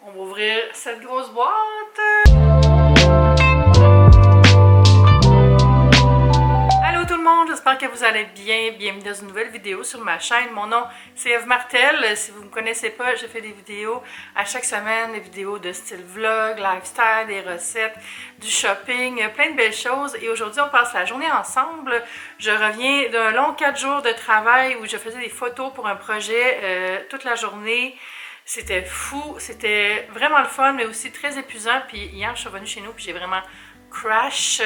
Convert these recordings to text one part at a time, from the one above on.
On va ouvrir cette grosse boîte. Allô tout le monde, j'espère que vous allez bien. Bienvenue dans une nouvelle vidéo sur ma chaîne. Mon nom c'est Eve Martel. Si vous ne me connaissez pas, je fais des vidéos à chaque semaine, des vidéos de style vlog, lifestyle, des recettes, du shopping, plein de belles choses. Et aujourd'hui, on passe la journée ensemble. Je reviens d'un long 4 jours de travail où je faisais des photos pour un projet toute la journée. C'était fou, c'était vraiment le fun, mais aussi très épuisant. Puis hier, je suis revenue chez nous, puis j'ai vraiment crash.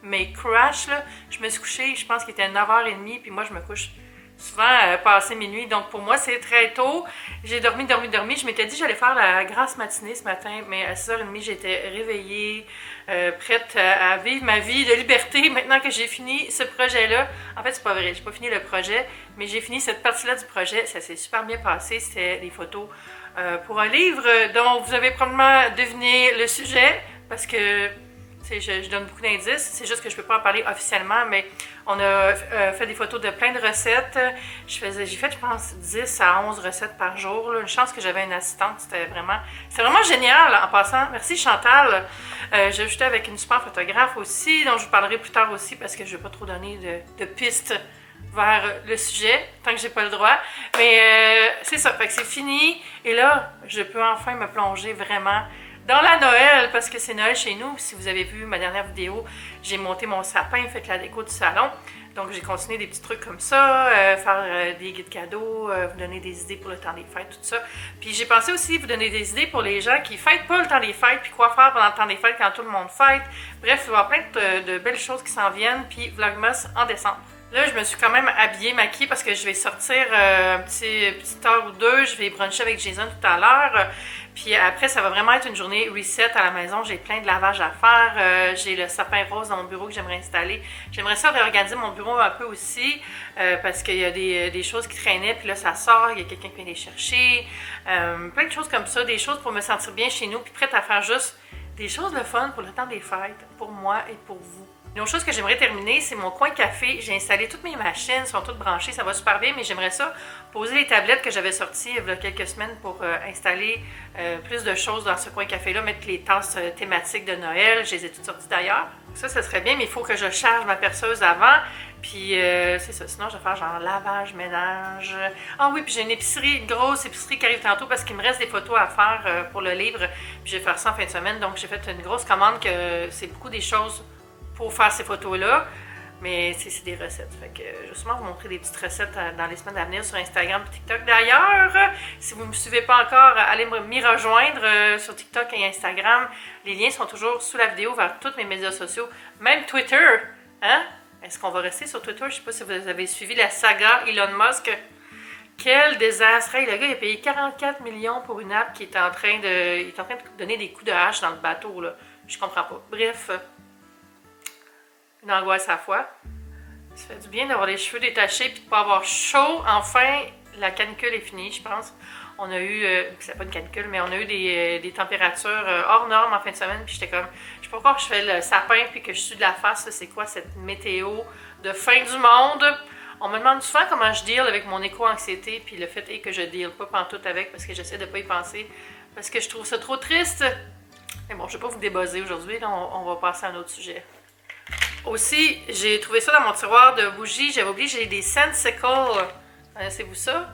Mais crash, là, je me suis couchée, je pense qu'il était 9h30, puis moi, je me couche souvent passé minuit. Donc, pour moi, c'est très tôt. J'ai dormi. Je m'étais dit que j'allais faire la grasse matinée ce matin, mais à 6h30, j'étais réveillée, prête à vivre ma vie de liberté. Maintenant que j'ai fini ce projet-là, en fait, c'est pas vrai, j'ai pas fini le projet, mais j'ai fini cette partie-là du projet. Ça s'est super bien passé. C'était des photos pour un livre dont vous avez probablement deviné le sujet, parce que je donne beaucoup d'indices, c'est juste que je ne peux pas en parler officiellement, mais on a fait des photos de plein de recettes. J'ai fait, je pense, 10 à 11 recettes par jour. Là. Une chance que j'avais une assistante, c'était vraiment génial en passant. Merci Chantal. J'ai ajouté avec une super photographe aussi, dont je vous parlerai plus tard aussi parce que je ne vais pas trop donner de pistes vers le sujet, tant que j'ai pas le droit. Mais c'est ça, fait que c'est fini. Et là, je peux enfin me plonger vraiment dans la Noël, parce que c'est Noël chez nous. Si vous avez vu ma dernière vidéo, j'ai monté mon sapin, fait la déco du salon. Donc j'ai continué des petits trucs comme ça, faire des guides cadeaux, vous donner des idées pour le temps des fêtes, tout ça. Puis j'ai pensé aussi vous donner des idées pour les gens qui fêtent pas le temps des fêtes, puis quoi faire pendant le temps des fêtes quand tout le monde fête. Bref, il va y avoir plein de belles choses qui s'en viennent, puis Vlogmas en décembre. Là, je me suis quand même habillée, maquillée, parce que je vais sortir un petit heure ou deux. Je vais bruncher avec Jason tout à l'heure. Puis après, ça va vraiment être une journée reset à la maison. J'ai plein de lavage à faire. J'ai le sapin rose dans mon bureau que j'aimerais installer. J'aimerais ça réorganiser mon bureau un peu aussi, parce qu'il y a des choses qui traînaient, puis là, ça sort. Il y a quelqu'un qui vient les chercher. Plein de choses comme ça, des choses pour me sentir bien chez nous, puis prête à faire juste des choses de fun pour le temps des fêtes, pour moi et pour vous. Une autre chose que j'aimerais terminer, c'est mon coin café. J'ai installé toutes mes machines, elles sont toutes branchées, ça va super bien, mais j'aimerais ça poser les tablettes que j'avais sorties il y a quelques semaines pour installer plus de choses dans ce coin café-là, mettre les tasses thématiques de Noël. Je les ai toutes sorties d'ailleurs. Ça serait bien, mais il faut que je charge ma perceuse avant. Puis c'est ça, sinon je vais faire genre lavage, ménage. Ah oui, puis j'ai une grosse épicerie qui arrive tantôt parce qu'il me reste des photos à faire pour le livre. Puis je vais faire ça en fin de semaine, donc j'ai fait une grosse commande que c'est beaucoup des choses pour faire ces photos-là, mais c'est des recettes. Fait que je vais sûrement vous montrer des petites recettes dans les semaines à venir sur Instagram et TikTok. D'ailleurs, si vous ne me suivez pas encore, allez m'y rejoindre sur TikTok et Instagram. Les liens sont toujours sous la vidéo vers tous mes médias sociaux, même Twitter. Hein? Est-ce qu'on va rester sur Twitter? Je ne sais pas si vous avez suivi la saga Elon Musk. Quel désastre! Hey, le gars, il a payé 44 millions pour une app qui est en train de donner des coups de hache dans le bateau. Là. Je comprends pas. Bref, une angoisse à la fois. Ça fait du bien d'avoir les cheveux détachés et de ne pas avoir chaud. Enfin, la canicule est finie, je pense. On a eu, c'est pas une canicule, mais on a eu des températures hors normes en fin de semaine. Puis j'étais comme, je sais pas pourquoi je fais le sapin puis que je suis de la face. C'est quoi cette météo de fin du monde? On me demande souvent comment je deal avec mon éco-anxiété. Puis le fait est que je deal pas pantoute avec parce que j'essaie de pas y penser. Parce que je trouve ça trop triste. Mais bon, je vais pas vous débuzzer aujourd'hui. Là, on va passer à un autre sujet. Aussi, j'ai trouvé ça dans mon tiroir de bougies. J'avais oublié, j'ai des Scentsicle. Connaissez-vous ça?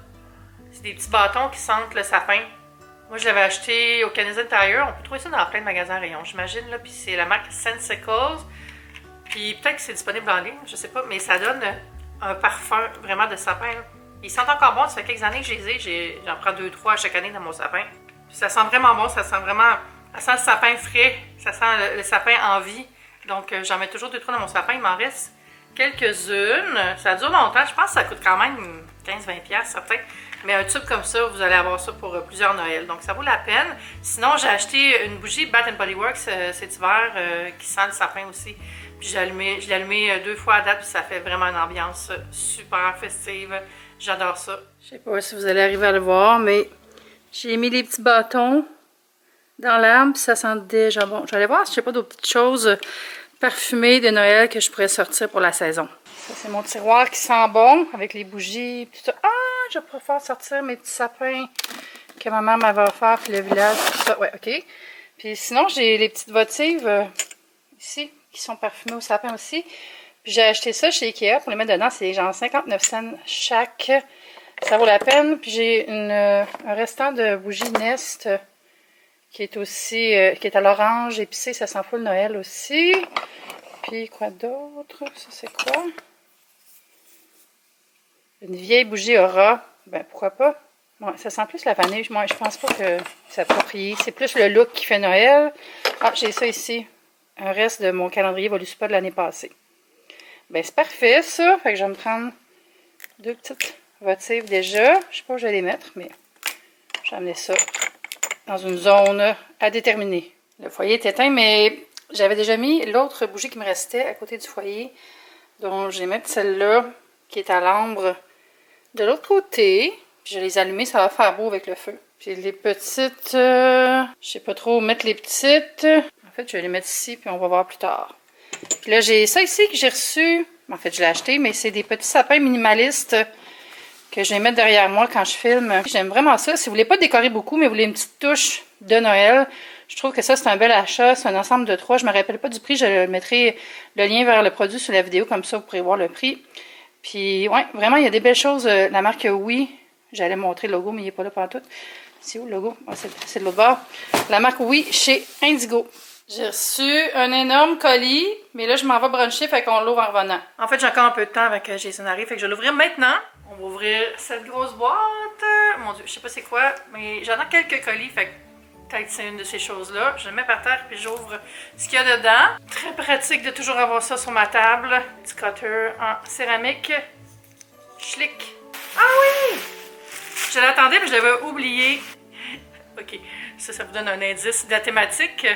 C'est des petits bâtons qui sentent le sapin. Moi, je l'avais acheté au Canadian Tire. On peut trouver ça dans plein de magasins rayons, j'imagine. Puis c'est la marque Scentsicle. Puis peut-être que c'est disponible en ligne, je sais pas. Mais ça donne un parfum vraiment de sapin. Là. Ils sentent encore bon. Ça fait quelques années que je les ai. J'en prends 2-3 chaque année dans mon sapin. Puis ça sent vraiment bon. Ça sent vraiment... Ça sent le sapin frais. Ça sent le sapin en vie. Donc, j'en mets toujours 2-3 dans mon sapin. Il m'en reste quelques-unes. Ça dure longtemps. Je pense que ça coûte quand même 15-20$, certain. Mais un tube comme ça, vous allez avoir ça pour plusieurs Noëls. Donc, ça vaut la peine. Sinon, j'ai acheté une bougie Bath & Body Works cet hiver qui sent le sapin aussi. Puis, je l'ai allumé 2 fois à date. Puis, ça fait vraiment une ambiance super festive. J'adore ça. Je sais pas si vous allez arriver à le voir, mais j'ai mis les petits bâtons dans l'arbre. Puis, ça sent déjà bon. Je vais aller voir si je n'ai pas d'autres petites choses parfumé de Noël que je pourrais sortir pour la saison. Ça, c'est mon tiroir qui sent bon avec les bougies. Tout ça. Ah, je préfère sortir mes petits sapins que ma mère m'avait offert, puis le village, tout ça. Ouais, OK. Puis sinon, j'ai les petites votives ici, qui sont parfumées au sapin aussi. Puis j'ai acheté ça chez Ikea pour les mettre dedans. C'est genre 59 cents chaque. Ça vaut la peine. Puis j'ai un restant de bougie Nest qui est aussi, qui est à l'orange épicé. Ça sent full Noël aussi. Puis quoi d'autre? Ça c'est quoi? Une vieille bougie Aura. Ben pourquoi pas? Ouais, ça sent plus la vanille. Moi, je pense pas que c'est approprié. C'est plus le look qui fait Noël. Ah, j'ai ça ici. Un reste de mon calendrier Voluspá de l'année passée. Ben, c'est parfait, ça. Fait que je vais me prendre 2 petites votives déjà. Je sais pas où je vais les mettre, mais je vais amener ça dans une zone à déterminer. Le foyer est éteint, mais j'avais déjà mis l'autre bougie qui me restait à côté du foyer. Donc, je vais mettre celle-là qui est à l'ambre de l'autre côté. Puis, je vais les allumer, ça va faire beau avec le feu. Puis, les petites... je sais pas trop où mettre les petites. En fait, je vais les mettre ici, puis on va voir plus tard. Puis là, j'ai ça ici que j'ai reçu. En fait, je l'ai acheté, mais c'est des petits sapins minimalistes que je vais mettre derrière moi quand je filme. J'aime vraiment ça. Si vous voulez pas décorer beaucoup, mais vous voulez une petite touche de Noël, je trouve que ça, c'est un bel achat. C'est un ensemble de 3. Je me rappelle pas du prix. Je mettrai le lien vers le produit sur la vidéo. Comme ça, vous pourrez voir le prix. Puis, ouais, vraiment, il y a des belles choses. La marque Oui. J'allais montrer le logo, mais il n'est pas là pantoute. C'est où le logo? Oh, c'est de l'autre bord. La marque Oui chez Indigo. J'ai reçu un énorme colis, mais là, je m'en vais bruncher, fait qu'on l'ouvre en revenant. En fait, j'ai encore un peu de temps avec Jason arrive, fait que je vais l'ouvrir maintenant. On va ouvrir cette grosse boîte. Mon Dieu, je sais pas c'est quoi, mais j'en ai quelques colis, fait que peut-être c'est une de ces choses-là. Je le mets par terre, puis j'ouvre ce qu'il y a dedans. Très pratique de toujours avoir ça sur ma table. Petit cutter en céramique. Schlick. Ah oui! Je l'attendais, mais je l'avais oublié. OK, ça vous donne un indice de la thématique.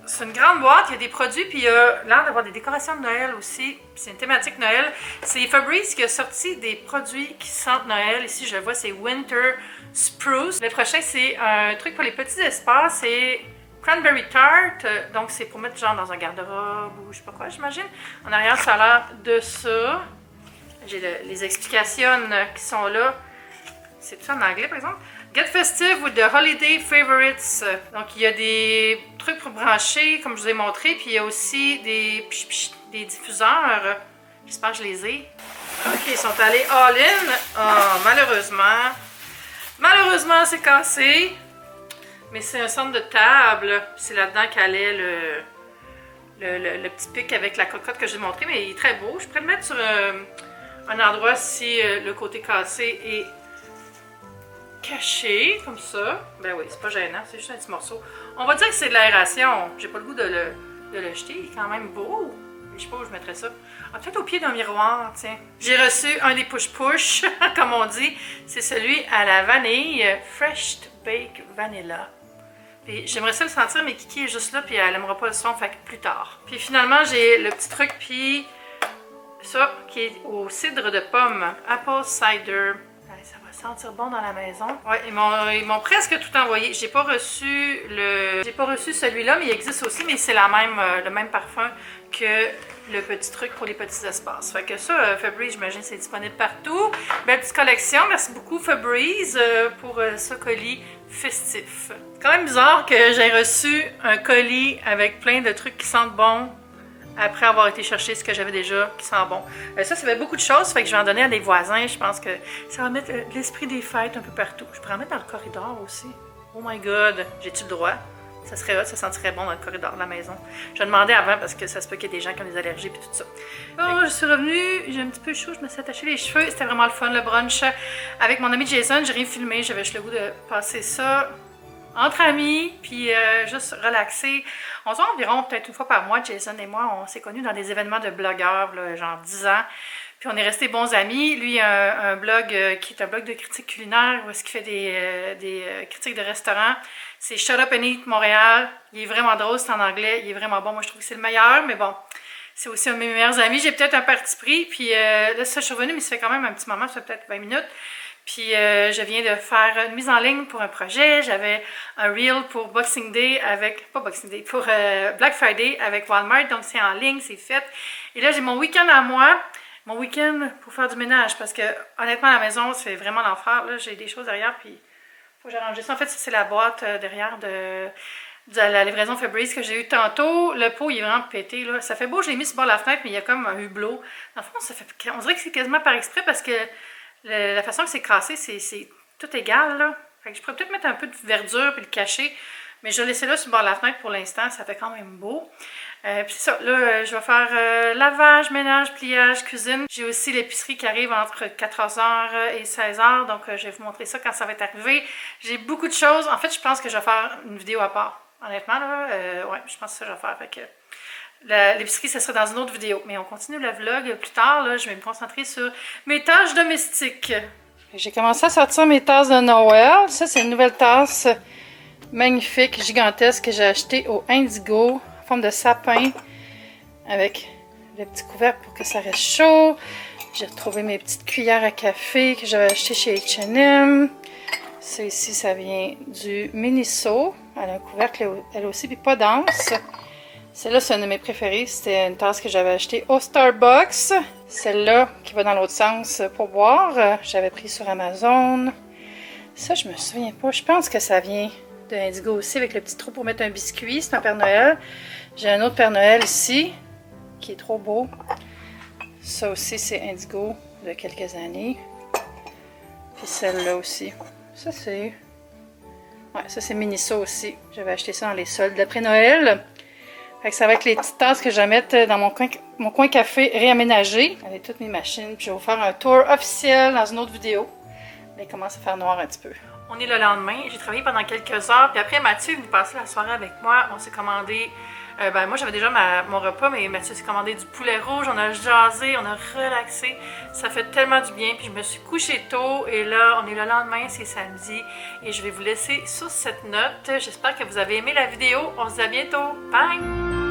C'est une grande boîte, il y a des produits, puis il y a l'air d'avoir des décorations de Noël aussi. C'est une thématique Noël. C'est Febreze qui a sorti des produits qui sentent Noël. Ici, je le vois, c'est Winter Spruce. Le prochain, c'est un truc pour les petits espaces. C'est Cranberry Tart. Donc, c'est pour mettre genre dans un garde-robe ou je sais pas quoi, j'imagine. En arrière, ça a l'air de ça. J'ai les explications qui sont là. C'est tout ça en anglais, par exemple. Get festive with the holiday favorites. Donc, il y a des trucs pour brancher, comme je vous ai montré, puis il y a aussi des diffuseurs. J'espère que je les ai. OK, ils sont allés all-in. Oh, malheureusement. Malheureusement, c'est cassé. Mais c'est un centre de table. C'est là-dedans qu'allait le petit pic avec la cocotte que j'ai montré, mais il est très beau. Je pourrais le mettre sur un endroit si le côté cassé est caché, comme ça. Ben oui, c'est pas gênant, c'est juste un petit morceau. On va dire que c'est de l'aération. J'ai pas le goût de le jeter, il est quand même beau. Je sais pas où je mettrais ça. Ah, peut-être au pied d'un miroir, tiens. J'ai reçu un des push-push, comme on dit. C'est celui à la vanille, Fresh Bake Vanilla. Puis j'aimerais ça le sentir, mais Kiki est juste là, puis elle aimera pas le son, fait que plus tard. Puis finalement, j'ai le petit truc, puis ça, qui est au cidre de pomme, Apple Cider. Ça va sentir bon dans la maison. Ouais, ils m'ont presque tout envoyé. J'ai pas reçu celui-là, mais il existe aussi, mais c'est le même parfum que le petit truc pour les petits espaces. Fait que ça, Febreze, j'imagine c'est disponible partout. Belle petite collection. Merci beaucoup Febreze pour ce colis festif. C'est quand même bizarre que j'ai reçu un colis avec plein de trucs qui sentent bon après avoir été chercher ce que j'avais déjà qui sent bon. Ça fait beaucoup de choses, fait que je vais en donner à des voisins. Je pense que ça va mettre l'esprit des fêtes un peu partout. Je pourrais en mettre dans le corridor aussi. Oh my god, j'ai-tu le droit? Ça serait hot, ça sentirait bon dans le corridor de la maison. Je demandais avant parce que ça se peut qu'il y ait des gens qui ont des allergies et tout ça. Bon, je suis revenue, j'ai un petit peu chaud, je me suis attachée les cheveux. C'était vraiment le fun, le brunch avec mon ami Jason. J'ai rien filmé, j'avais juste le goût de passer ça entre amis, puis juste relaxer. On se voit environ peut-être une fois par mois, Jason et moi, on s'est connus dans des événements de blogueurs, là, genre 10 ans. Puis on est restés bons amis. Lui a un blog qui est un blog de critique culinaire, où est-ce qu'il fait des critiques de restaurants. C'est Shut Up and Eat Montréal. Il est vraiment drôle, c'est en anglais, il est vraiment bon. Moi, je trouve que c'est le meilleur, mais bon, c'est aussi un de mes meilleurs amis. J'ai peut-être un parti pris, puis là, ça, je suis revenue, mais ça fait quand même un petit moment, ça fait peut-être 20 minutes. Puis je viens de faire une mise en ligne pour un projet. J'avais un reel pour Boxing Day pour Black Friday avec Walmart. Donc c'est en ligne, c'est fait. Et là j'ai mon week-end à moi. Mon week-end pour faire du ménage parce que honnêtement à la maison c'est vraiment l'enfer. J'ai des choses derrière puis Faut que j'ai rangé ça. En fait, c'est la boîte derrière de la livraison Febreze que j'ai eu tantôt. Le pot, il est vraiment pété, là. Ça fait beau, je l'ai mis sur le bord de la fenêtre, mais il y a comme un hublot. Dans le fond, on dirait que c'est quasiment par exprès parce que la façon que c'est cassé, c'est tout égal, là. Fait que je pourrais peut-être mettre un peu de verdure puis le cacher, mais je vais laisser là sur le bord de la fenêtre pour l'instant, ça fait quand même beau. Puis c'est ça, là, je vais faire lavage, ménage, pliage, cuisine. J'ai aussi l'épicerie qui arrive entre 14h et 16h, donc je vais vous montrer ça quand ça va être arrivé. J'ai beaucoup de choses. En fait, je pense que je vais faire une vidéo à part. Honnêtement, là, ouais, je pense que ça je vais faire. Fait que l'épicerie, ce sera dans une autre vidéo. Mais on continue le vlog plus tard. Là, je vais me concentrer sur mes tâches domestiques. J'ai commencé à sortir mes tasses de Noël. Ça, c'est une nouvelle tasse magnifique, gigantesque que j'ai achetée au Indigo, en forme de sapin, avec le petit couvercle pour que ça reste chaud. J'ai retrouvé mes petites cuillères à café que j'avais achetées chez H&M. Ça ici, ça vient du Miniso. Elle a un couvercle, elle aussi, puis pas dense. Celle-là, c'est une de mes préférées. C'était une tasse que j'avais achetée au Starbucks. Celle-là, qui va dans l'autre sens pour boire, j'avais pris sur Amazon. Ça, je me souviens pas. Je pense que ça vient de Indigo aussi, avec le petit trou pour mettre un biscuit. C'est un Père Noël. J'ai un autre Père Noël ici, qui est trop beau. Ça aussi, c'est Indigo de quelques années. Puis celle-là aussi. Ça, c'est... Ouais, ça, c'est Miniso aussi. J'avais acheté ça dans les soldes d'après Noël. Fait que ça va être les petites tasses que je vais mettre dans mon coin café réaménagé. Avec toutes mes machines. Puis je vais vous faire un tour officiel dans une autre vidéo. Mais il commence à faire noir un petit peu. On est le lendemain. J'ai travaillé pendant quelques heures. Puis après, Mathieu est venu passer la soirée avec moi. On s'est commandé... moi, j'avais déjà mon repas, mais Mathieu s'est commandé du poulet rouge. On a jasé, on a relaxé. Ça fait tellement du bien. Puis je me suis couchée tôt. Et là, on est le lendemain, c'est samedi. Et je vais vous laisser sur cette note. J'espère que vous avez aimé la vidéo. On se dit à bientôt. Bye!